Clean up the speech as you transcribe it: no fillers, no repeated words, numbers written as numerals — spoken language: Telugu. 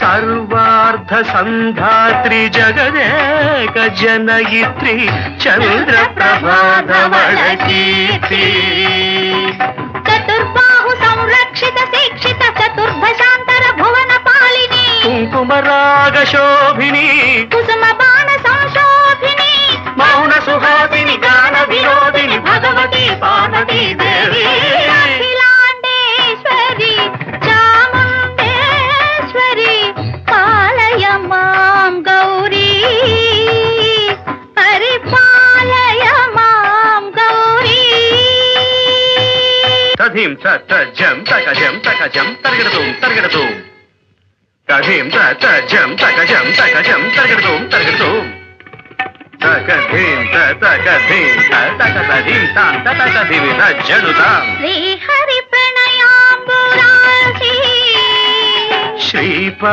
సర్వార్థ సంధాత్రి జగదేక జనయిత్రి చంద్ర ప్రభాధవళ కీర్తి చతుర్బాహు సంరక్షిత శిక్షిత చతుర్భశాంతర భువన పాలిని కుంకుమరాగ శోభిని కుసుమ బాణ సంశోభిని మౌన సుహాసిని గాన వినోదిని భగవతి పార్వతీ దేవి అఖిలాండేశ్వరి చాముండేశ్వరి పాలయ మాం గౌరీ పరిపాలయ మాం గౌరీ తధిం తజం తకజం తకజం తరగడతూం తరగడతూం తధిం తజం తకజం తకజం తరగడతూం తరగడతూం తకధిం తకధిం తకధిం తాం తకధిం తజడుతాం శ్రీహరి ప్రణయాంబురాసి శ్రీప